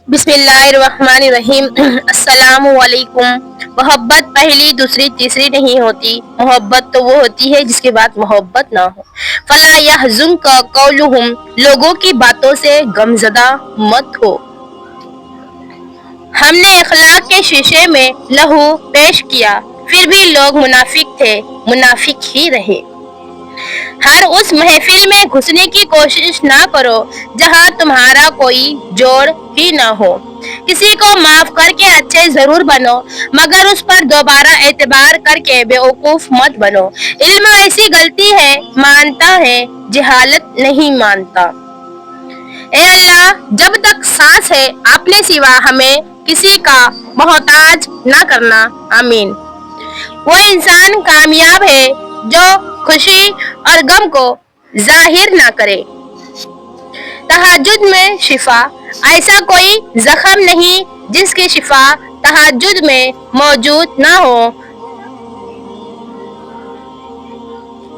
बिस्मिल्लाहिर्रहमानिर्रहीम। अस्सलामु अलैकुम। मोहब्बत पहली दूसरी तीसरी नहीं होती। मोहब्बत तो वो होती है जिसके बाद मोहब्बत ना हो। फला यहजुनका कौलुहुम, लोगों की बातों से गमज़दा मत हो। हमने इखलाक के शीशे में लहू पेश किया, फिर भी लोग मुनाफिक थे, मुनाफिक ही रहे। हर उस महफिल में घुसने की कोशिश ना करो जहां तुम्हारा कोई जोड़ ही ना हो। किसी को माफ करके अच्छे जरूर बनो, मगर उस पर दोबारा एतबार करके बेवकूफ मत बनो। इल्म ऐसी गलती है, मानता है, जहालत नहीं मानता। ए अल्लाह, जब तक सांस है अपने सिवा हमें किसी का मोहताज ना करना। आमीन। वो इंसान कामयाब है जो खुशी और गम को जाहिर ना करे। तहज्जुद में शिफा, ऐसा कोई जख्म नहीं जिसकी शिफा तहज्जुद में मौजूद ना हो।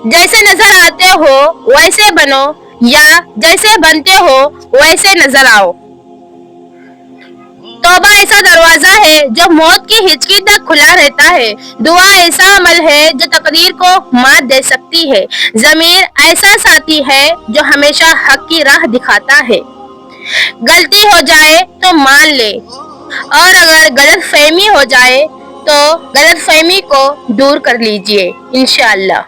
जैसे नजर आते हो वैसे बनो, या जैसे बनते हो वैसे नजर आओ। तौबा ऐसा दरवाजा है जो मौत की हिचकी तक खुला रहता है। दुआ ऐसा अमल है जो तकदीर को मात दे सकती है। ज़मीर ऐसा साथी है जो हमेशा हक की राह दिखाता है। गलती हो जाए तो मान ले, और अगर गलत फहमी हो जाए तो गलत फहमी को दूर कर लीजिए इंशाअल्लाह।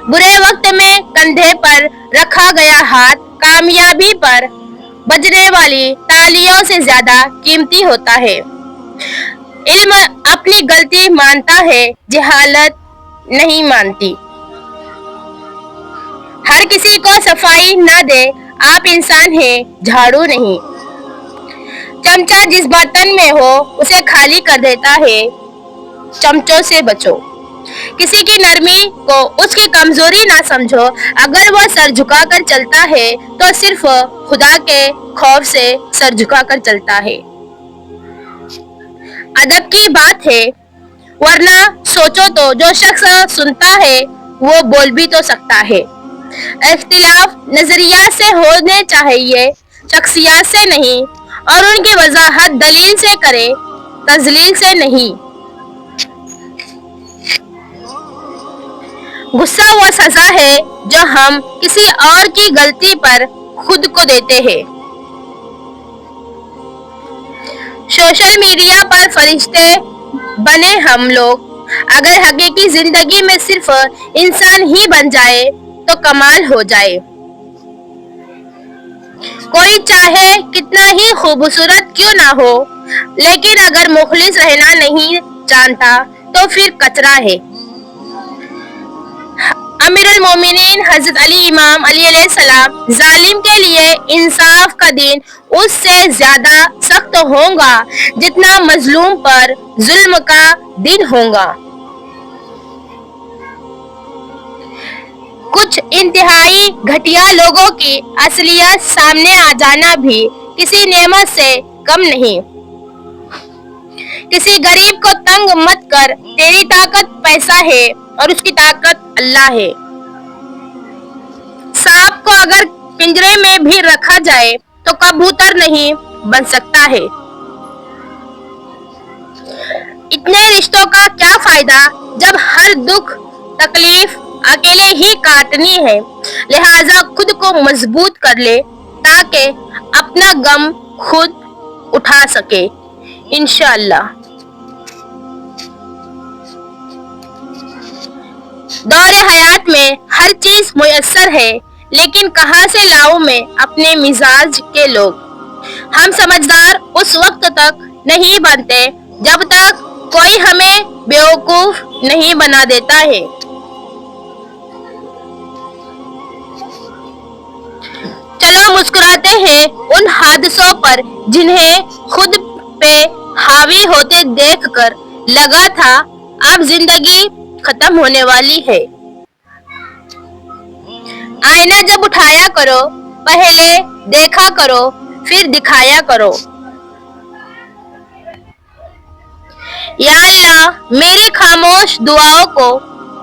बुरे वक्त में कंधे पर रखा गया हाथ कामयाबी पर बजने वाली तालियों से ज्यादा कीमती होता है। इल्म अपनी गलती मानता है, जहालत नहीं मानती। हर किसी को सफाई ना दे, आप इंसान हैं, झाड़ू नहीं। चमचा जिस बर्तन में हो उसे खाली कर देता है, चमचों से बचो। किसी की नरमी को उसकी कमजोरी ना समझो। अगर वो सर झुकाकर चलता है तो सिर्फ खुदा के खौफ से सर झुकाकर चलता है। अदब की बात है, वरना सोचो तो जो शख्स सुनता है वो बोल भी तो सकता है। इख्तिलाफ नजरियात से होने चाहिए, शख्सियत से नहीं, और उनकी वजाहत दलील से करे, तजलील से नहीं। गुस्सा वो सजा है जो हम किसी और की गलती पर खुद को देते हैं। सोशल मीडिया पर फरिश्ते बने हम लोग। अगर हकीकी जिंदगी में सिर्फ इंसान ही बन जाए तो कमाल हो जाए। कोई चाहे कितना ही खूबसूरत क्यों ना हो, लेकिन अगर मुखलिस रहना नहीं जानता तो फिर कचरा है। अमीरुल मोमिनीन हजरत अली इमाम अली अलैहिस्सलाम, जालिम के लिए इंसाफ का दिन उससे ज्यादा सख्त होगा जितना मजलूम पर जुल्म का दिन होगा। कुछ इंतहाई घटिया लोगों की असलियत सामने आ जाना भी किसी नेमत से कम नहीं। किसी गरीब को तंग मत कर, तेरी ताकत पैसा है और उसकी ताकत अल्लाह है। सांप को अगर पिंजरे में भी रखा जाए तो कबूतर नहीं बन सकता है। इतने रिश्तों का क्या फायदा जब हर दुख तकलीफ अकेले ही काटनी है। लिहाजा खुद को मजबूत कर ले ताकि अपना गम खुद उठा सके इंशाअल्लाह। दौरे हयात में हर चीज मुयस्सर है, लेकिन कहाँ से लाऊं मैं अपने मिजाज के लोग। हम समझदार उस वक्त तक नहीं बनते जब तक कोई हमें बेवकूफ नहीं बना देता है। चलो मुस्कुराते हैं उन हादसों पर जिन्हें खुद पे हावी होते देखकर लगा था अब जिंदगी खत्म होने वाली है। आईना जब उठाया करो, पहले देखा करो, फिर दिखाया करो। या अल्लाह, मेरी खामोश दुआओं को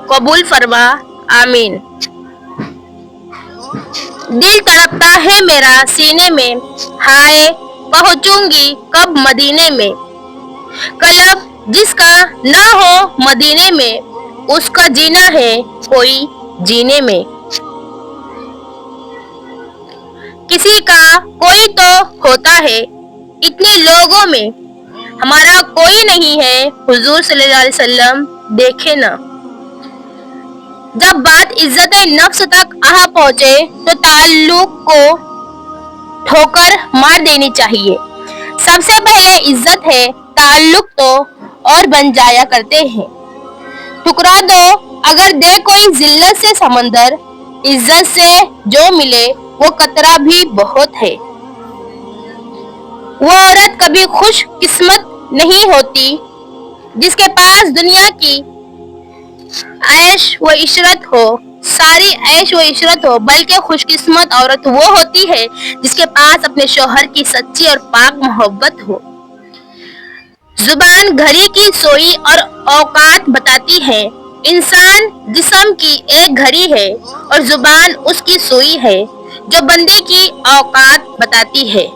कबूल फरमा। आमीन। दिल तड़पता है मेरा सीने में, हाय पहुंचूंगी कब मदीने में। कलब जिसका ना हो मदीने में, उसका जीना है कोई जीने में। किसी का कोई तो होता है इतने लोगों में, हमारा कोई नहीं है हुजूर सल्लल्लाहु अलैहि वसल्लम देखे ना। जब बात इज्जत नफ्स तक आ पहुंचे तो ताल्लुक को ठोकर मार देनी चाहिए। सबसे पहले इज्जत है, ताल्लुक तो और बन जाया करते हैं। ठुकरा दो अगर दे कोई जिल्लत से समंदर, इज्जत से जो मिले वो कतरा भी बहुत है। वो औरत कभी खुश किस्मत नहीं होती जिसके पास दुनिया की ऐश व इशरत हो, सारी ऐश व इशरत हो, बल्कि खुशकिस्मत औरत वो होती है जिसके पास अपने शौहर की सच्ची और पाक मोहब्बत हो। जुबान घड़ी की सोई और औकात बताती है। इंसान जिस्म की एक घड़ी है और जुबान उसकी सोई है जो बंदे की औकात बताती है।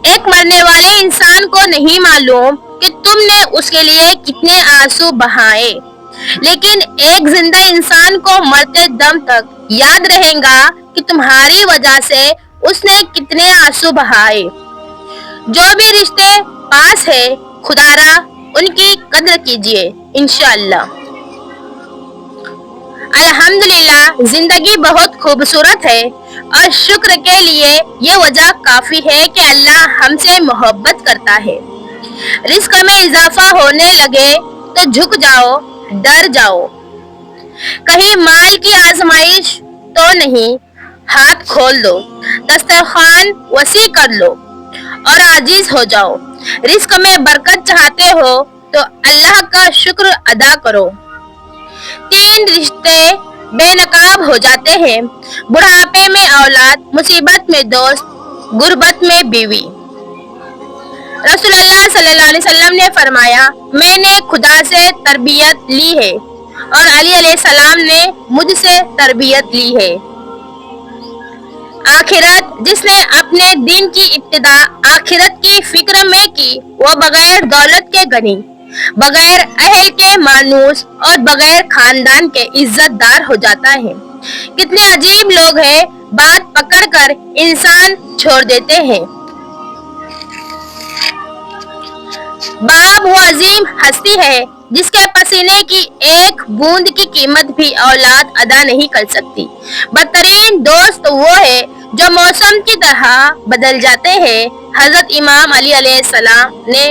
एक मरने वाले इंसान को नहीं मालूम कि तुमने उसके लिए कितने आंसू बहाए, लेकिन एक जिंदा इंसान को मरते दम तक याद रहेगा कि तुम्हारी वजह से उसने कितने आंसू बहाए। जो भी रिश्ते पास है, खुदारा उनकी कद्र कीजिए इंशाअल्लाह। अल्हम्दुलिल्लाह, जिंदगी बहुत खूबसूरत है और शुक्र के लिए ये वजह काफी है कि अल्लाह हमसे मोहब्बत करता है। रिस्क में इजाफा होने लगे तो झुक जाओ, डर जाओ। कहीं माल की आजमाइश तो नहीं, हाथ खोल दो, दस्तरखान वसी कर लो और आजीज हो जाओ। रिस्क में बरकत चाहते हो तो अल्लाह का शुक्र अदा करो। 3 रिश्ते बेनकाब हो जाते हैं, बुढ़ापे में औलाद, मुसीबत में दोस्त, गुर्बत में बीवी। रसूलुल्लाह सल्लल्लाहु अलैहि वसल्लम ने फरमाया, मैंने खुदा से तरबियत ली है और अली अलैहि सलाम ने मुझसे तरबियत ली है। आखिरत जिसने अपने दिन की इब्तिदा आखिरत की फिक्र में की, वो बगैर दौलत के गनी, बगैर अहल के मानूस और बगैर खानदान के इज्जतदार हो जाता है। कितने अजीब लोग हैं, बात पकड़कर इंसान छोड़ देते हैं। बाप वो अजीम हस्ती है जिसके पसीने की एक बूंद की कीमत भी औलाद अदा नहीं कर सकती। बदतरीन दोस्त वो है जो मौसम की तरह बदल जाते हैं। हजरत इमाम अली अलैहिस्सलाम ने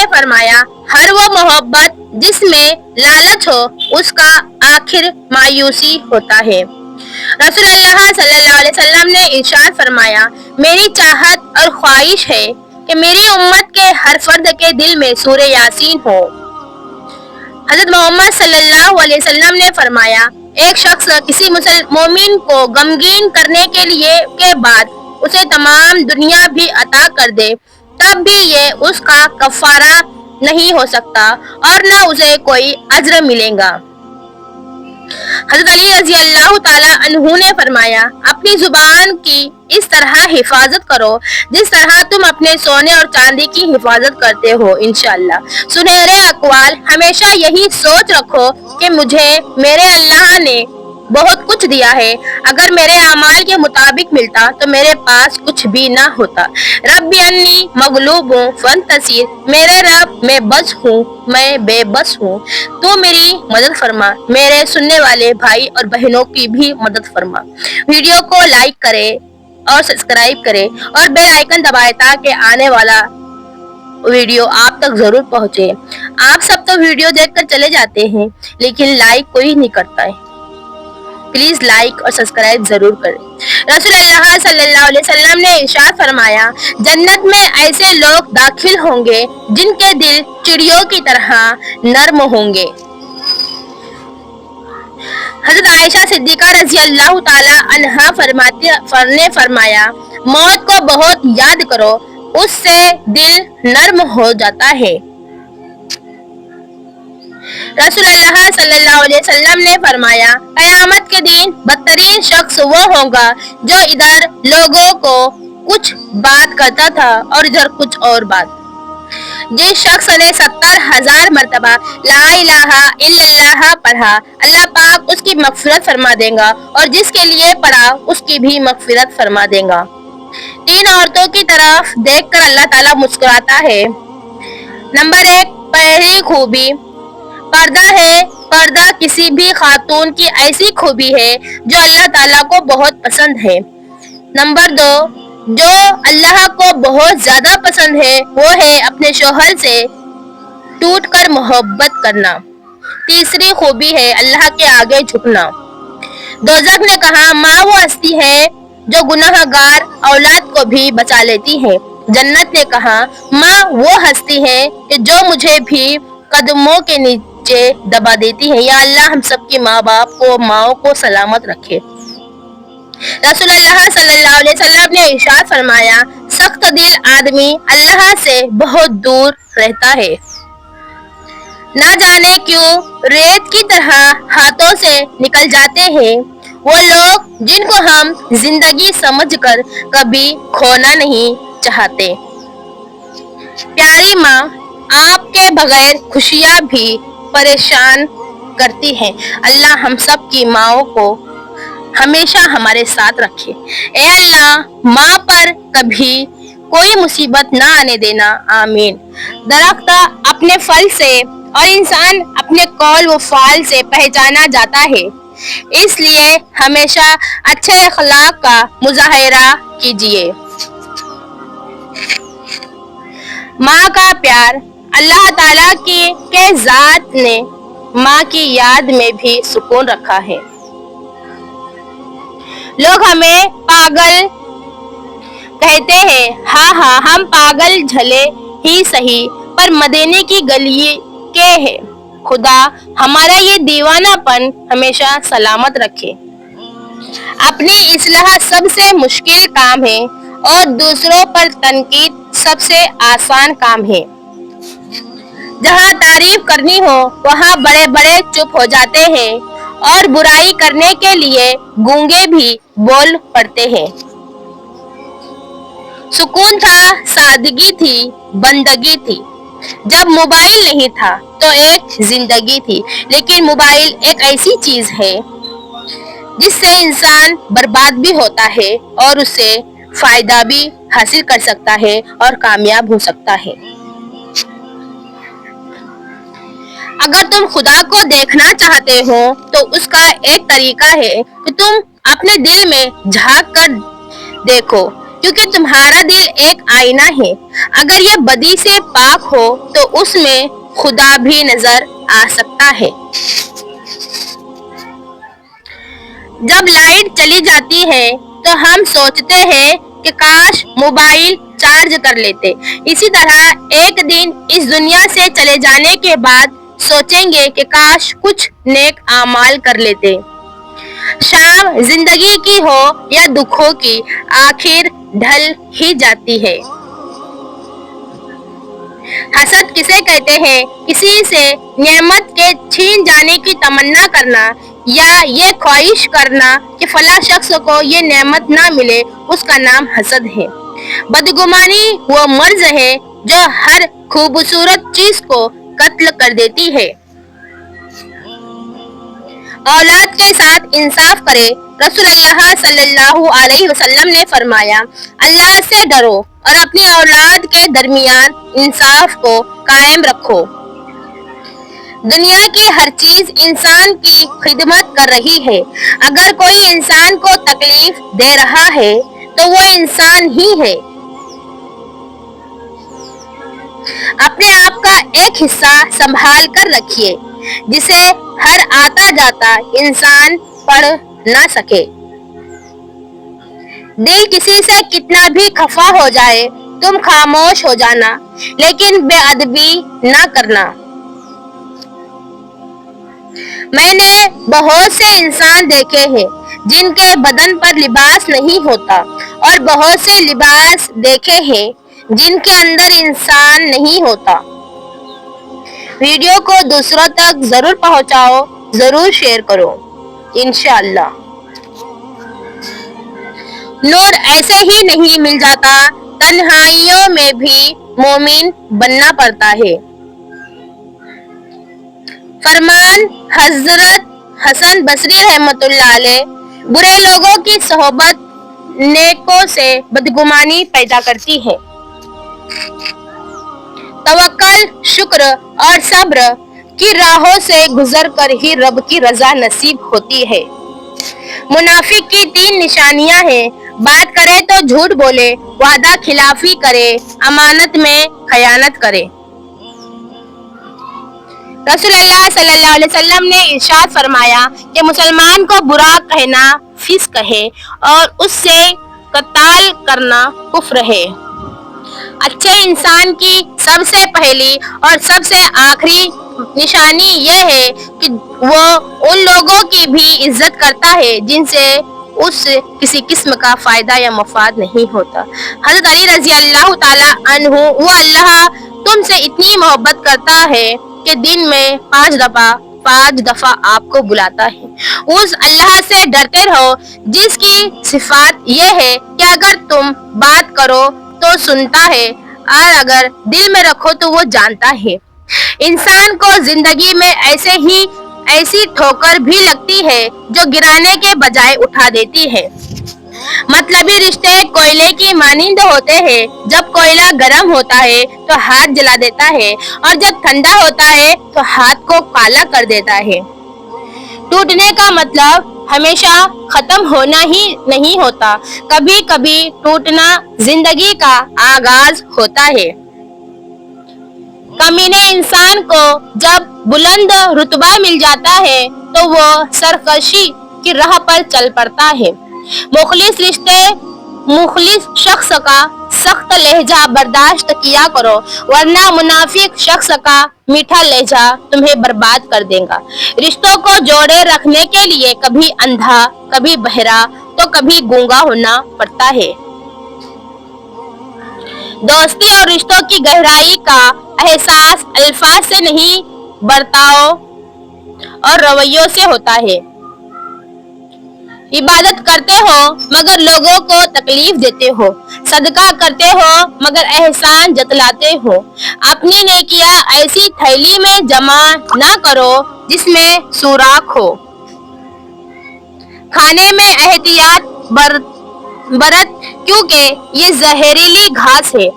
फरमाया, हर वो मोहब्बत जिसमें लालच हो उसका आखिर मायूसी होता है। रसूलुल्लाह सल्लल्लाहु अलैहि वसल्लम ने इरशाद फरमाया, मेरी चाहत और ख्वाहिश है कि मेरी उम्मत के हर फर्द के दिल में सूरह यासीन हो। हजरत मोहम्मद सल्लल्लाहु अलैहि वसल्लम ने फरमाया, एक शख्स किसी मोमिन को गमगीन करने के बाद उसे तमाम दुनिया भी अता कर दे, तब भी ये उसका कफारा नहीं हो सकता और न उसे कोई अज्र मिलेगा। हज़रत अली रज़ी अल्लाह ताला अन्हु ने फरमाया, अपनी जुबान की इस तरह हिफाजत करो जिस तरह तुम अपने सोने और चांदी की हिफाजत करते हो इंशाअल्लाह। सुनहरे अक़वाल, हमेशा यही सोच रखो कि मुझे मेरे अल्लाह ने बहुत कुछ दिया है, अगर मेरे अमाल के मुताबिक मिलता तो मेरे पास कुछ भी ना होता। रब्बी अन्नी मगलूबुन फंतसिर, मेरे रब मैं बस हूँ, मैं बेबस हूँ, तो मेरी मदद फरमा। मेरे सुनने वाले भाई और बहनों की भी मदद फरमा। वीडियो को लाइक करें और सब्सक्राइब करें और बेल आइकन दबाएं ताकि आने वाला वीडियो आप तक जरूर पहुँचे। आप सब तो वीडियो देखकर चले जाते हैं लेकिन लाइक कोई नहीं करता है। प्लीज लाइक और सब्सक्राइब जरूर करें। रसूलुल्लाह सल्लल्लाहु अलैहि वसल्लम ने इरशाद फरमाया, जन्नत में ऐसे लोग दाखिल होंगे जिनके दिल चिड़ियों की तरह नर्म होंगे। हजरत आयशा सिद्दीका रज़ी अल्लाह ताला अन्हा ने फरमाया, मौत को बहुत याद करो, उससे दिल नर्म हो जाता है। रसूल अल्लाह सल्लल्लाहु अलैहि वसल्लम ने फरमाया, कयामत के दिन बदतरीन शख्स वो होगा जो इधर लोगों को कुछ बात करता था और इधर कुछ और बात। जिस शख्स ने 70,000 मरतबा ला इलाहा इल्लल्लाह पढ़ा, अल्लाह पाक उसकी मगफिरत फरमा देगा और जिसके लिए पढ़ा उसकी भी मगफिरत फरमा देगा। 3 औरतों की तरफ देखकर अल्लाह ताला मुस्कुराता है। नंबर 1, पहली खूबी पर्दा है। पर्दा किसी भी खातून की ऐसी खूबी है जो अल्लाह ताला को बहुत पसंद है। नंबर 2, जो अल्लाह को बहुत ज्यादा पसंद है वो है अपने शौहर से टूटकर मोहब्बत करना। तीसरी खूबी है अल्लाह के आगे झुकना। दोज़ख ने कहा, माँ वो हस्ती है जो गुनाहगार औलाद को भी बचा लेती है। जन्नत ने कहा, माँ वो हस्ती है कि जो मुझे भी कदमों के नीचे दबा देती है। या अल्लाह हम सबकी माँ बाप को, माओ को सलामत रखे। रसूलुल्लाह सल्लल्लाहु अलैहि वसल्लम ने इरशाद फरमाया, सख्त दिल आदमी अल्लाह से बहुत दूर रहता है। ना जाने क्यों रेत की तरह हाथों से निकल जाते हैं वो लोग जिनको हम जिंदगी समझकर कभी खोना नहीं चाहते। प्यारी माँ आपके बगैर खुशियाँ भी परेशान करती हैं। अल्लाह हम सब की माओ को हमेशा हमारे साथ रखे। ए अल्लाह माँ पर कभी कोई मुसीबत ना आने देना, आमीन। दरख्त अपने फल से और इंसान अपने कौल व फाल से पहचाना जाता है, इसलिए हमेशा अच्छे अखलाक का मुजाहिरा कीजिए। माँ का प्यार अल्लाह ताला के ज़ात ने माँ की याद में भी सुकून रखा है। लोग हमें पागल कहते हैं, हाँ हाँ हम पागल झले ही सही, पर मदीने की गली के हैं। खुदा हमारा ये दीवानापन हमेशा सलामत रखे। अपनी इस्लाह सबसे मुश्किल काम है और दूसरों पर तनकीद सबसे आसान काम है। जहाँ तारीफ करनी हो वहाँ बड़े बड़े चुप हो जाते हैं और बुराई करने के लिए गूंगे भी बोल पड़ते हैं। सुकून था, सादगी थी, बंदगी थी। जब मोबाइल नहीं था तो एक जिंदगी थी, लेकिन मोबाइल एक ऐसी चीज है जिससे इंसान बर्बाद भी होता है और उससे फायदा भी हासिल कर सकता है और कामयाब हो सकता है। अगर तुम खुदा को देखना चाहते हो तो उसका एक तरीका है कि तुम अपने दिल में झांक कर देखो, क्योंकि तुम्हारा दिल एक आईना है। अगर यह बदी से पाक हो तो उसमें खुदा भी नजर आ सकता है। जब लाइट चली जाती है तो हम सोचते हैं कि काश मोबाइल चार्ज कर लेते। इसी तरह एक दिन इस दुनिया से चले जाने के बाद सोचेंगे कि काश कुछ नेक आमाल कर लेते। शाम जिंदगी की हो या दुखों की, आखिर ढल ही जाती है। हसद किसे कहते हैं? किसी से नेमत के छीन जाने की तमन्ना करना या ये ख्वाहिश करना कि फला शख्स को ये नेमत ना मिले, उसका नाम हसद है। बदगुमानी वो मर्ज है जो हर खूबसूरत चीज को कत्ल कर देती है। औलाद के साथ इंसाफ करे। रसूलुल्लाह सल्लल्लाहु अलैहि वसल्लम ने फरमाया, अल्लाह से डरो और अपनी औलाद के दरमियान इंसाफ को कायम रखो। दुनिया की हर चीज इंसान की खिदमत कर रही है। अगर कोई इंसान को तकलीफ दे रहा है तो वो इंसान ही है। अपने आप का एक हिस्सा संभाल कर रखिए जिसे हर आता जाता इंसान पढ़ ना सके। दिल किसी से कितना भी खफा हो जाए तुम खामोश हो जाना, लेकिन बेअदबी ना करना। मैंने बहुत से इंसान देखे हैं जिनके बदन पर लिबास नहीं होता और बहुत से लिबास देखे हैं जिनके अंदर इंसान नहीं होता। ویڈیو کو دوسروں تک ضرور پہنچاؤ، ضرور شیئر کرو انشاءاللہ۔ نور ایسے ہی نہیں مل جاتا، تنہائیوں میں بھی مومن بننا پڑتا ہے۔ فرمان حضرت حسن بصری رحمۃ اللہ علیہ، برے لوگوں کی صحبت نیکوں سے بدگمانی پیدا کرتی ہے۔ توکل، شکر اور صبر کی راہوں سے گزر کر ہی رب کی رضا نصیب ہوتی ہے۔ منافق کی 3 نشانیاں ہیں: بات کرے تو جھوٹ بولے، وعدہ خلافی کرے، امانت میں خیانت کرے۔ رسول اللہ صلی اللہ علیہ وسلم نے ارشاد فرمایا کہ مسلمان کو برا کہنا فسق ہے اور اس سے قتال کرنا کفر ہے۔ اچھے انسان کی سب سے پہلی اور سب سے آخری نشانی یہ ہے کہ وہ ان لوگوں کی بھی عزت کرتا ہے جن سے اس کسی قسم کا فائدہ یا مفاد نہیں ہوتا۔ حضرت علی رضی اللہ تعالی عنہ، وہ اللہ تم سے اتنی محبت کرتا ہے کہ دن میں 5 دفعہ آپ کو بلاتا ہے۔ اس اللہ سے ڈرتے رہو جس کی صفات یہ ہے کہ اگر تم بات کرو تو سنتا ہے اور اگر دل میں رکھو تو وہ جانتا ہے۔ انسان کو زندگی میں ایسی ٹھوکر بھی لگتی ہے جو گرانے کے بجائے اٹھا دیتی ہے۔ مطلبی رشتے کوئلے کی مانند ہوتے ہیں، جب کوئلہ گرم ہوتا ہے تو ہاتھ جلا دیتا ہے اور جب ٹھنڈا ہوتا ہے تو ہاتھ کو کالا کر دیتا ہے۔ ٹوٹنے کا مطلب ہمیشہ ختم ہونا ہی نہیں ہوتا، کبھی کبھی ٹوٹنا زندگی کا آغاز ہوتا ہے۔ کمینے انسان کو جب بلند رتبہ مل جاتا ہے تو وہ سرکشی کی راہ پر چل پڑتا ہے۔ مخلص شخص کا سخت لہجہ برداشت کیا کرو، ورنہ منافق شخص کا میٹھا لہجہ تمہیں برباد کر دے گا۔ رشتوں کو جوڑے رکھنے کے لیے کبھی اندھا، کبھی بہرا تو کبھی گونگا ہونا پڑتا ہے۔ دوستی اور رشتوں کی گہرائی کا احساس الفاظ سے نہیں، برتاؤ اور رویوں سے ہوتا ہے۔ عبادت کرتے ہو مگر لوگوں کو تکلیف دیتے ہو، صدقہ کرتے ہو مگر احسان جتلاتے ہو۔ اپنی نیکیاں ایسی تھیلی میں جمع نہ کرو جس میں سوراخ ہو۔ کھانے میں احتیاط برت کیونکہ یہ زہریلی گھاس ہے۔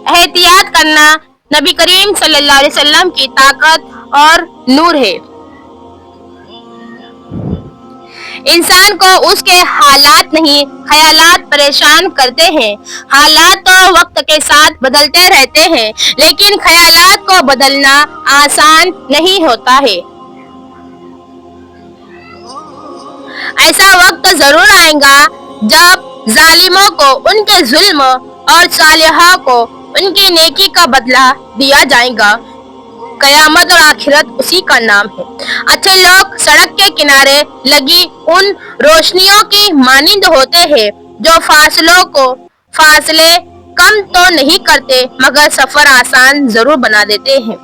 احتیاط کرنا نبی کریم صلی اللہ علیہ وسلم کی طاقت اور نور ہے۔ انسان کو اس کے حالات نہیں، خیالات پریشان کرتے ہیں۔ حالات تو وقت کے ساتھ بدلتے رہتے ہیں، لیکن خیالات کو بدلنا آسان نہیں ہوتا ہے۔ ایسا وقت ضرور آئے گا جب ظالموں کو ان کے ظلم اور صالحوں کو ان کی نیکی کا بدلہ دیا جائے گا۔ قیامت اور آخرت اسی کا نام ہے۔ اچھے لوگ سڑک کے کنارے لگی ان روشنیوں کی مانند ہوتے ہیں جو فاصلے کم تو نہیں کرتے مگر سفر آسان ضرور بنا دیتے ہیں۔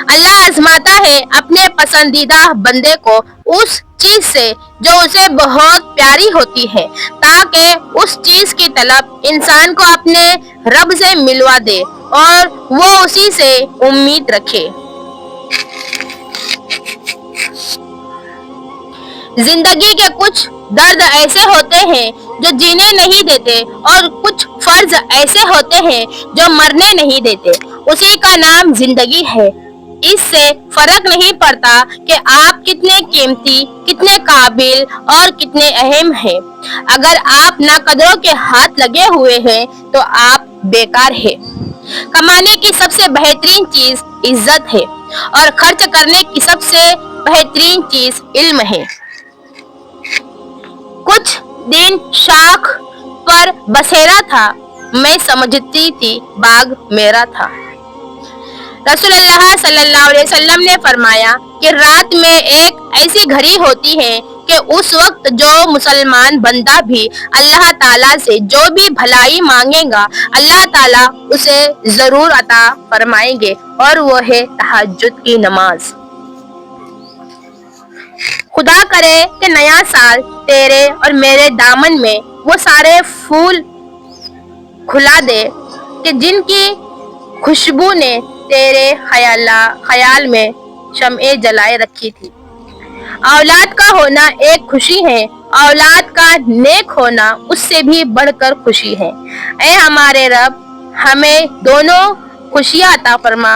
اللہ آزماتا ہے اپنے پسندیدہ بندے کو اس چیز سے جو اسے بہت پیاری ہوتی ہے، تاکہ اس چیز کی طلب انسان کو اپنے رب سے ملوا دے اور وہ اسی سے امید رکھے۔ زندگی کے کچھ درد ایسے ہوتے ہیں جو جینے نہیں دیتے اور کچھ فرض ایسے ہوتے ہیں جو مرنے نہیں دیتے، اسی کا نام زندگی ہے۔ اس سے فرق نہیں پڑتا کہ آپ کتنے قیمتی، کتنے قابل اور کتنے اہم ہیں۔ اگر آپ ناقدروں کے ہاتھ لگے ہوئے ہیں تو آپ بیکار ہیں۔ کمانے کی سب سے بہترین چیز عزت ہے اور خرچ کرنے کی سب سے بہترین چیز علم ہے۔ کچھ دن شاخ پر بسیرا تھا، میں سمجھتی تھی باغ میرا تھا۔ رسول اللہ صلی اللہ علیہ وسلم نے فرمایا کہ رات میں ایک ایسی گھڑی ہوتی ہے کہ اس وقت جو مسلمان بندہ بھی اللہ تعالیٰ سے جو بھی بھلائی مانگے گا اللہ تعالیٰ اسے ضرور عطا فرمائیں گے، اور وہ ہے تہجد کی نماز۔ خدا کرے کہ نیا سال تیرے اور میرے دامن میں وہ سارے پھول کھلا دے کہ جن کی خوشبو نے تیرے خیال میں شمع جلائے رکھی تھی۔ اولاد کا ہونا ایک خوشی ہے، اولاد کا نیک ہونا اس سے بھی بڑھ کر خوشی ہے۔ اے ہمارے رب، ہمیں دونوں خوشیاں عطا فرما،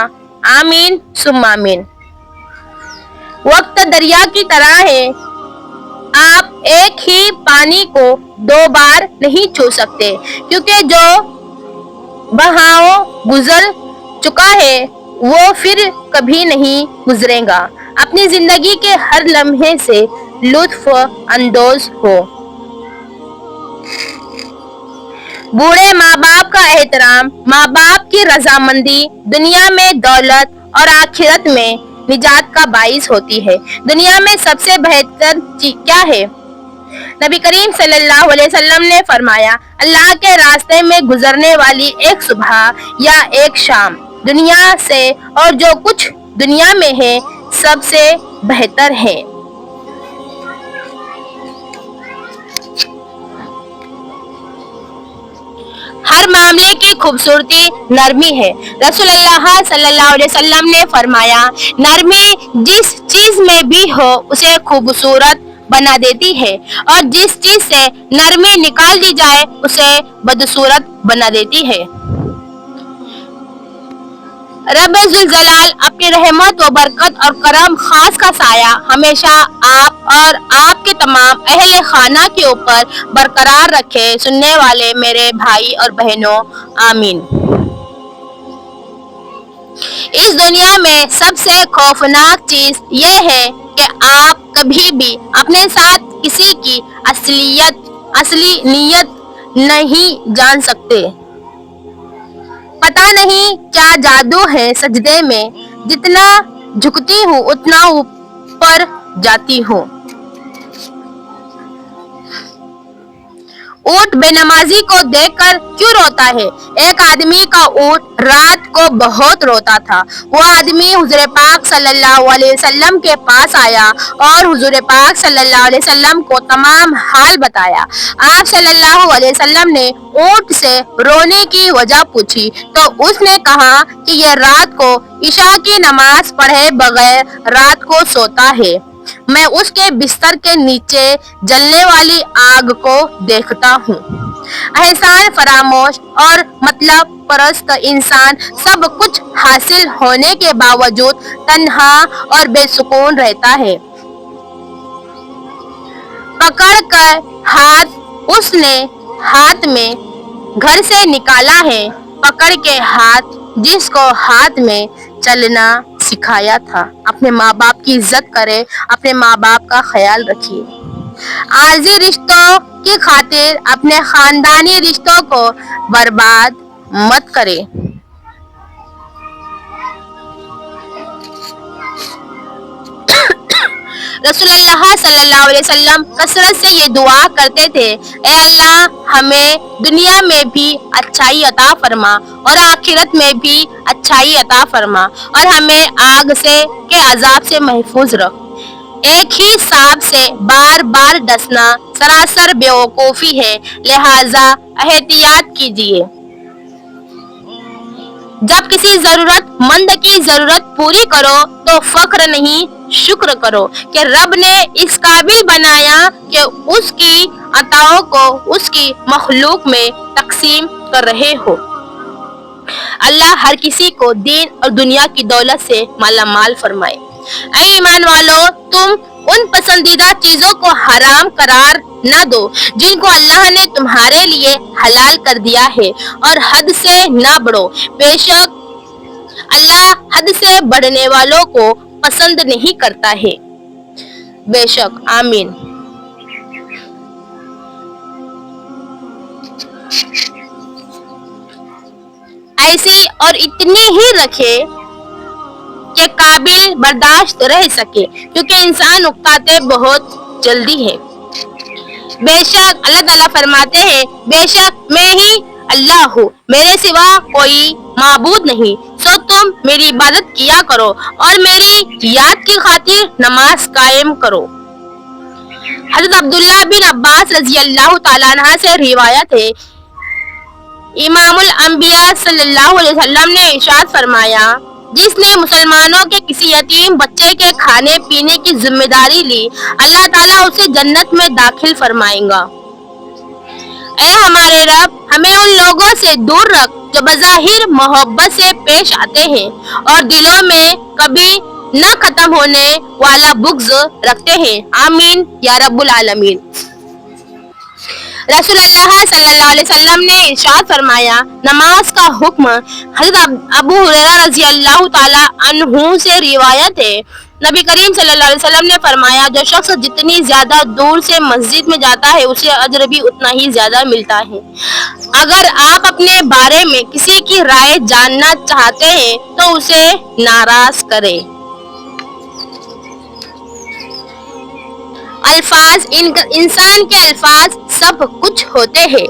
آمین ثم آمین۔ وقت دریا کی طرح ہے، آپ ایک ہی پانی کو دو بار نہیں چھو سکتے، کیونکہ جو بہاؤ گزر چکا ہے وہ پھر کبھی نہیں گزرے گا۔ اپنی زندگی کے ہر لمحے سے لطف اندوز ہو۔ بوڑھے ماں باپ کا احترام، ماں باپ کی رضامندی دنیا میں دولت اور آخرت میں نجات کا باعث ہوتی ہے۔ دنیا میں سب سے بہتر کیا ہے؟ نبی کریم صلی اللہ علیہ وسلم نے فرمایا، اللہ کے راستے میں گزرنے والی ایک صبح یا ایک شام دنیا سے اور جو کچھ دنیا میں ہے سب سے بہتر ہے۔ ہر معاملے کی خوبصورتی نرمی ہے۔ رسول اللہ صلی اللہ علیہ وسلم نے فرمایا، نرمی جس چیز میں بھی ہو اسے خوبصورت بنا دیتی ہے، اور جس چیز سے نرمی نکال دی جائے اسے بدصورت بنا دیتی ہے۔ رب ذوالجلال اپنی رحمت و برکت اور کرم خاص کا سایہ ہمیشہ آپ اور آپ کے تمام اہل خانہ کے اوپر برقرار رکھے۔ سننے والے میرے بھائی اور بہنوں، آمین۔ اس دنیا میں سب سے خوفناک چیز یہ ہے کہ آپ کبھی بھی اپنے ساتھ کسی کی اصلی نیت نہیں جان سکتے۔ پتہ نہیں کیا جادو ہے سجدے میں، جتنا جھکتی ہوں اتنا اوپر جاتی ہوں۔ اونٹ بے نمازی کو دیکھ کر کیوں روتا ہے؟ ایک آدمی کا اونٹ رات کو بہت روتا تھا۔ وہ آدمی حضور پاک صلی اللہ علیہ وسلم کے پاس آیا اور حضور پاک صلی اللہ علیہ وسلم کو تمام حال بتایا۔ آپ صلی اللہ علیہ وسلم نے اونٹ سے رونے کی وجہ پوچھی تو اس نے کہا کہ یہ رات کو عشاء کی نماز پڑھے بغیر رات کو سوتا ہے۔ میں اس کے بستر کے نیچے جلنے والی آگ کو دیکھتا ہوں۔ احسان فراموش اور مطلب پرست انسان سب کچھ حاصل ہونے کے باوجود تنہا اور بے سکون رہتا ہے۔ پکڑ کر ہاتھ اس نے ہاتھ میں گھر سے نکالا ہے، پکڑ کے ہاتھ جس کو ہاتھ میں چلنا سکھایا تھا۔ اپنے ماں باپ کی عزت کرے، اپنے ماں باپ کا خیال رکھیے۔ عارضی رشتوں کی خاطر اپنے خاندانی رشتوں کو برباد مت کرے۔ رسول اللہ صلی اللہ علیہ وسلم کثرت سے یہ دعا کرتے تھے، اے اللہ ہمیں دنیا میں بھی اچھائی عطا فرما اور آخرت میں بھی اچھائی عطا فرما، اور ہمیں آگ کے عذاب سے محفوظ رکھ۔ ایک ہی سانپ سے بار بار ڈسنا سراسر بیوقوفی ہے، لہٰذا احتیاط کیجیے۔ جب کسی ضرورت مند کی ضرورت پوری کرو تو فخر نہیں شکر کرو کہ رب نے اس قابل بنایا کہ اس کی عطاؤں کو اس کی مخلوق میں تقسیم کر رہے ہو۔ اللہ ہر کسی کو دین اور دنیا کی دولت سے مالا مال فرمائے۔ اے ایمان والو، تم ان پسندیدہ چیزوں کو حرام قرار نہ دو جن کو اللہ نے تمہارے لیے حلال کر دیا ہے، اور حد سے نہ بڑھو، بے شک اللہ حد سے بڑھنے والوں کو پسند نہیں کرتا ہے۔ بے شک، آمین۔ ایسی اور اتنی ہی رکھے کہ قابل برداشت رہ سکے، کیونکہ انسان نکتاتے بہت जल्दी है। बेशक अल्लाह ताला फरमाते हैं, बेशक मैं ही अल्लाह हूँ, मेरे सिवा कोई माबूद नहीं, सो तुम मेरी इबादत किया करो और मेरी याद की खातिर नमाज कायम करो। हज़रत अब्दुल्ला बिन अब्बास रज़ी अल्लाह ताला अन्हा से रिवायत है, इमामुल अंबिया सल्लल्लाहु अलैहि वसल्लम ने इरशाद फरमाया, जिसने मुसलमानों के किसी यतीम बच्चे के खाने पीने की जिम्मेदारी ली, अल्लाह ताला उसे जन्नत में दाखिल फरमाएगा। ऐ हमारे रब, हमें उन लोगों से दूर रख जो बज़ाहिर मोहब्बत से पेश आते हैं और दिलों में कभी न खत्म होने वाला बुग़्ज़ रखते हैं। आमीन या रब्बुल आलमीन। रसूलुल्लाह सल्लल्लाहु अलैहि वसल्लम ने इरशाद फरमाया, नमाज का हुक्म। हज़रत अबू हुरैरा रज़ी अल्लाह ताला अन्हु से रिवायत है, नबी करीम सल्लल्लाहु अलैहि वसल्लम ने फरमाया, जो शख्स जितनी ज्यादा दूर से मस्जिद में जाता है उसे अजर भी उतना ही ज्यादा मिलता है। अगर आप अपने बारे में किसी की राय जानना चाहते हैं तो उसे नाराज करें। अल्फाज, इंसान के अल्फाज सब कुछ होते हैं,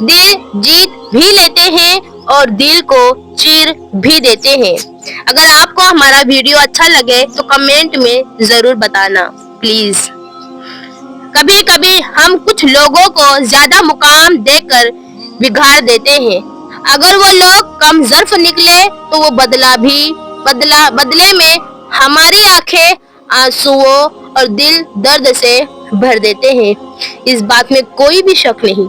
दिल जीत भी लेते हैं और दिल को चीर भी देते हैं। अगर आपको हमारा वीडियो अच्छा लगे तो कमेंट में जरूर बताना प्लीज। कभी कभी हम कुछ लोगों को ज्यादा मुकाम देकर बिगाड़ देते हैं। अगर वो लोग कम ज़र्फ निकले तो वो बदले में हमारी आंखें आंसुओं और दिल दर्द से भर देते हैं, इस बात में कोई भी शक नहीं।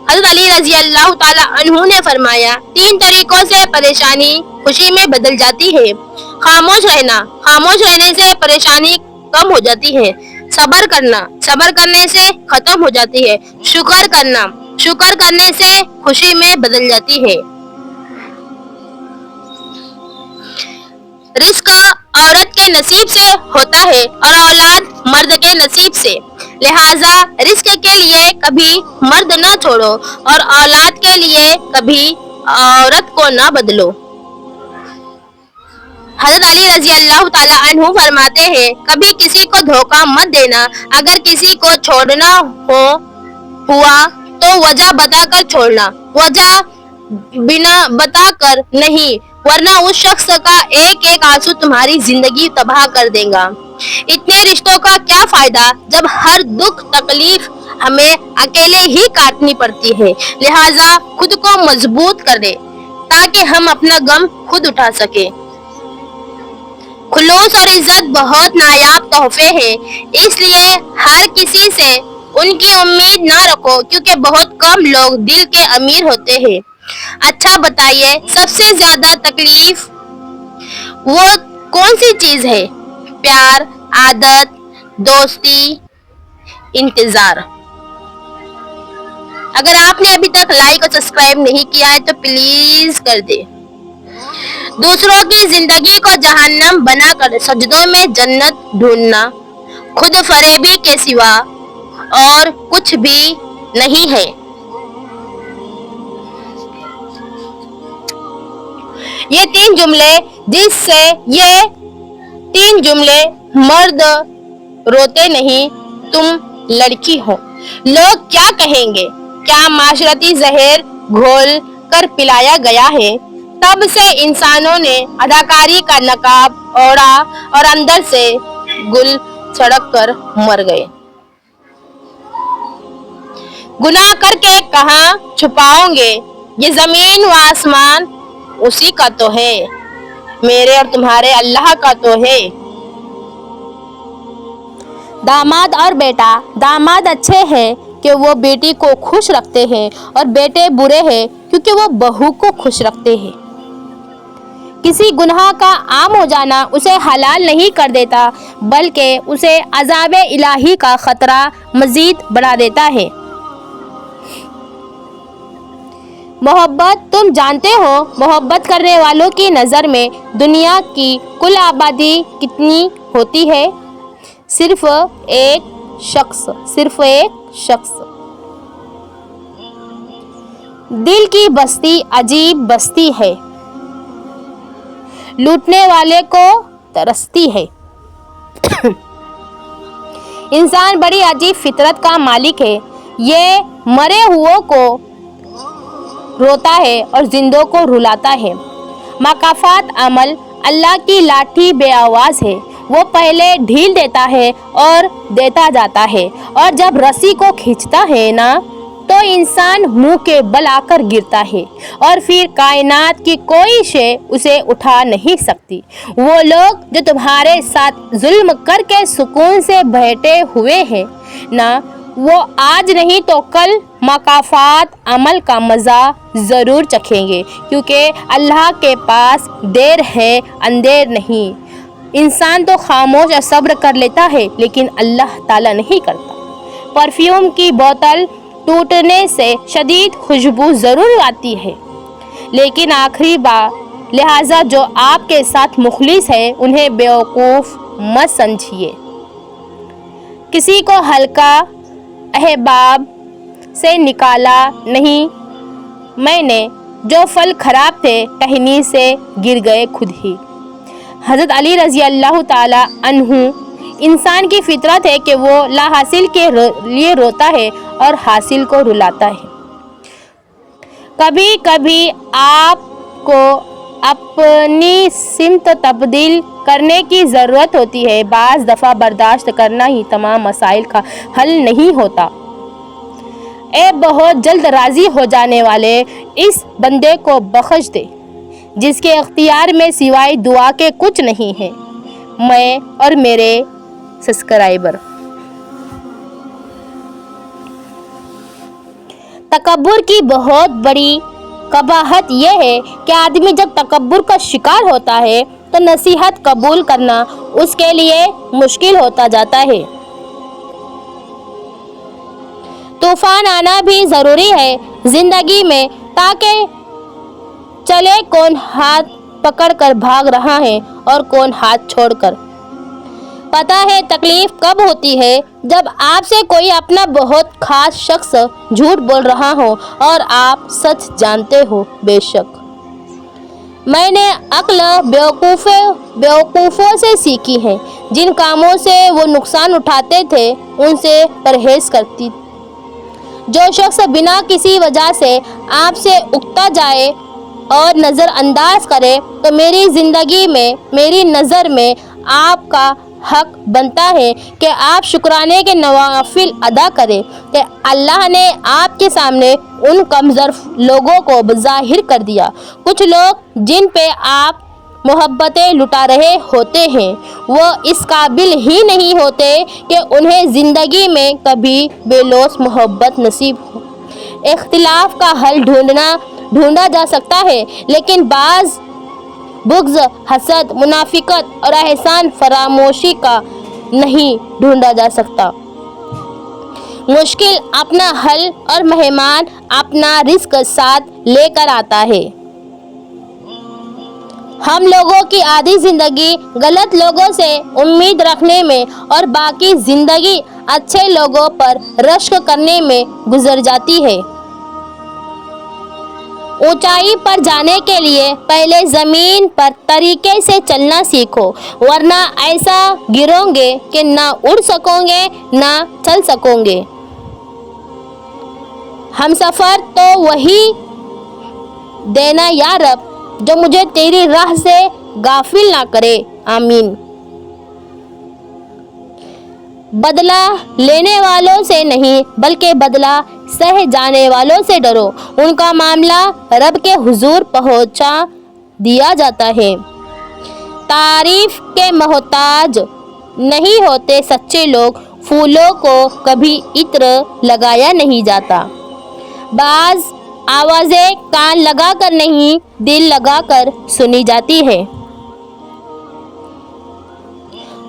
हज़रत अली रज़ी अल्लाह ताला अन्हु ने फरमाया, 3 तरीकों से परेशानी खुशी में बदल जाती है। खामोश रहना, खामोश रहने से परेशानी कम हो जाती है। सब्र करना, सब्र करने से खत्म हो जाती है। शुक्र करना, शुक्र करने से खुशी में बदल जाती है। रिस्क औरत के नसीब से होता है और औलाद मर्द के नसीब से, लिहाजा रिस्क के लिए कभी मर्द न छोड़ो और औलाद के लिए कभी औरत को न बदलो। हज़रत अली रज़ी अल्लाह ताला अन्हु फरमाते हैं, कभी किसी को धोखा मत देना। अगर किसी को छोड़ना हुआ तो वजह बताकर छोड़ना, वजह बिना बताकर नहीं, वरना उस शख्स का एक एक आंसू तुम्हारी जिंदगी तबाह कर देगा। इतने रिश्तों का क्या फायदा जब हर दुख तकलीफ हमें अकेले ही काटनी पड़ती है। लिहाजा खुद को मजबूत कर दे ताकि हम अपना गम खुद उठा सके। खुलूस और इज्जत बहुत नायाब तोहफे हैं, इसलिए हर किसी से उनकी उम्मीद ना रखो, क्योंकि बहुत कम लोग दिल के अमीर होते हैं। अच्छा बताइए, सबसे ज्यादा तकलीफ वो कौन सी चीज है? प्यार, आदत, दोस्ती, इंतजार। अगर आपने अभी तक लाइक और सब्सक्राइब नहीं किया है तो प्लीज कर दे। दूसरों की जिंदगी को जहन्नम बनाकर सजदों में जन्नत ढूंढना खुद फरेबी के सिवा और कुछ भी नहीं है। ये 3 जुमले मर्द रोते नहीं, तुम लड़की हो। लोग क्या कहेंगे? क्या माशरती जहर घोल कर पिलाया गया है? तब से इंसानों ने अदाकारी का नकाब ओढ़ा और अंदर से गुल सड़क कर मर गए। गुनाह करके कहाँ छुपाओगे? ये जमीन व आसमान उसी का तो है, मेरे और तुम्हारे अल्लाह का तो है। दामाद और बेटा, दामाद अच्छे हैं कि वो बेटी को खुश रखते हैं और बेटे बुरे हैं क्योंकि वो बहू को खुश रखते हैं। किसी गुनाह का आम हो जाना उसे हलाल नहीं कर देता, बल्कि उसे अज़ाब इलाही का खतरा मजीद बढ़ा देता है। मोहब्बत, तुम जानते हो मोहब्बत करने वालों की नज़र में दुनिया की कुल आबादी कितनी होती है? सिर्फ एक शख्स। दिल की बस्ती अजीब बस्ती है, लूटने वाले को तरसती है। इंसान बड़ी अजीब फितरत का मालिक है। ये मरे हुओं को रोता है और जिंदों को रुलाता है। मकाफात अमल अल्लाह की लाठी बेआवाज है। वो पहले ढील देता है और देता जाता है, और जब रस्सी को खींचता है ना, तो इंसान मुंह के बल आकर गिरता है और फिर कायनात की कोई शय उसे उठा नहीं सकती। वो लोग जो तुम्हारे साथ जुल्म करके सुकून से बैठे हुए हैं ना, वो आज नहीं तो कल मकाफात अमल का मज़ा ज़रूर चखेंगे, क्योंकि अल्लाह के पास देर है अंधेर नहीं। इंसान तो खामोश और सब्र कर लेता है, लेकिन अल्लाह ताला नहीं करता। परफ्यूम की बोतल टूटने से शदीद खुशबू ज़रूर आती है, लेकिन आखिरी बार लिहाजा जो आपके साथ मुखलिस है उन्हें बेवकूफ़ मत समझिए। किसी को हल्का अहबाब से निकाला नहीं मैंने, जो फल खराब थे टहनी से गिर गए खुद ही। हज़रत अली रज़ी अल्लाह ताला अन्हु। इंसान की फितरत है कि वो ला हासिल के लिए रोता है और हासिल को रुलाता है। कभी कभी आपको अपनी सिमत तब्दील करने की ज़रूरत होती है। बाज़ दफ़ा बर्दाश्त करना ही तमाम मसाइल का हल नहीं होता। ए बहुत जल्द राज़ी हो जाने वाले इस बंदे को बख्श दे जिसके अख्तियार में सिवाय दुआ के कुछ नहीं है। मैं और मेरे सब्सक्राइबर। तकब्बुर की बहुत बड़ी कबाहत यह है कि आदमी जब तकब्बुर का शिकार होता है तो नसीहत कबूल करना उसके लिए मुश्किल होता जाता है। तूफान आना भी ज़रूरी है ज़िंदगी में, ताकि चले कौन हाथ पकड़कर भाग रहा है और कौन हाथ छोड़कर। पता है तकलीफ कब होती है, जब आपसे कोई अपना बहुत खास शख्स झूठ बोल रहा हो और आप सच जानते हो। बेशक मैंने अक्ल बेवकूफ़ों से सीखी है। जिन कामों से वो नुकसान उठाते थे उनसे परहेज़ करती। जो शख्स बिना किसी वजह से आपसे उकता जाए और नज़रअंदाज करे, तो मेरी ज़िंदगी में, मेरी नज़र में आपका हक बनता है कि आप शुक्राने के नवाफिल अदा करें कि अल्लाह ने आपके सामने उन कमज़ोर लोगों को ज़ाहिर कर दिया। कुछ लोग जिन पे आप मोहब्बतें लुटा रहे होते हैं, वो इस काबिल ही नहीं होते कि उन्हें ज़िंदगी में कभी बेलौस मोहब्बत नसीब हो। इख्तिलाफ का हल ढूंढा जा सकता है, लेकिन बाज़ बुग़्ज़, हसद, मुनाफिकत और एहसान फरामोशी का नहीं ढूंढा जा सकता। मुश्किल अपना हल और मेहमान अपना रिस्क साथ लेकर आता है। हम लोगों की आधी ज़िंदगी गलत लोगों से उम्मीद रखने में और बाकी ज़िंदगी अच्छे लोगों पर रश्क करने में गुजर जाती है। ऊंचाई पर जाने के लिए पहले ज़मीन पर तरीके से चलना सीखो, वरना ऐसा गिरोगे कि ना उड़ सकोगे ना चल सकोगे। हम सफ़र तो वही देना या रब जो मुझे तेरी राह से गाफिल ना करे। आमीन। बदला लेने वालों से नहीं, बल्कि बदला सह जाने वालों से डरो। उनका मामला रब के हुजूर पहुंचा दिया जाता है। तारीफ के मोहताज नहीं होते सच्चे लोग। फूलों को कभी इत्र लगाया नहीं जाता। बाज़ आवाज़ें कान लगाकर नहीं, दिल लगाकर सुनी जाती है।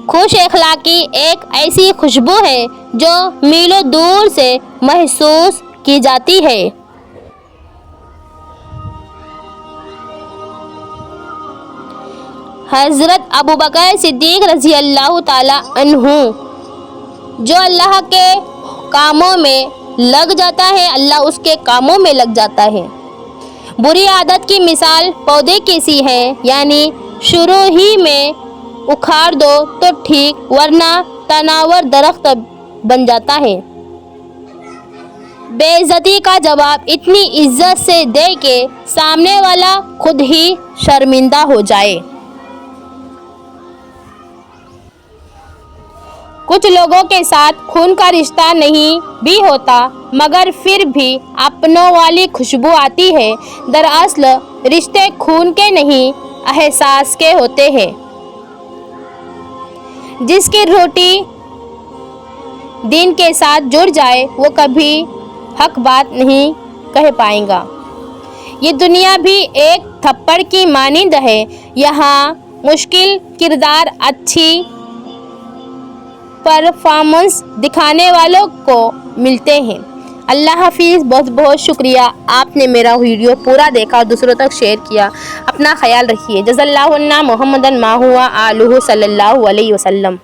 खुश अखलाकी एक ऐसी खुशबू है जो मीलों दूर से महसूस की जाती है। हज़रत अबू बकर सिद्दीक़ रज़ी अल्लाह ताला अन्हु। जो अल्लाह के कामों में लग जाता है, अल्लाह उसके कामों में लग जाता है। बुरी आदत की मिसाल पौधे की सी है, यानी शुरू ही में उखाड़ दो तो ठीक, वरना तनावर दरख्त बन जाता है। बेइज्जती का जवाब इतनी इज्जत से दे के सामने वाला खुद ही शर्मिंदा हो जाए। कुछ लोगों के साथ खून का रिश्ता नहीं भी होता मगर फिर भी अपनों वाली खुशबू आती है। दरअसल रिश्ते खून के नहीं एहसास के होते हैं। जिसकी रोटी दिन के साथ जुड़ जाए वो कभी हक बात नहीं कह पाएगा। ये दुनिया भी एक थप्पड़ की मानिंद है। यहाँ मुश्किल किरदार अच्छी परफॉर्मेंस दिखाने वालों को मिलते हैं। अल्लाह हाफिज़। बहुत बहुत शुक्रिया, आपने मेरा वीडियो पूरा देखा और दूसरों तक शेयर किया। अपना ख्याल रखिए। जज़ल्लाहुन्ना मुहम्मदन मा हुआ आलुहु सल्लल्लाहु अलैहि वसल्लम।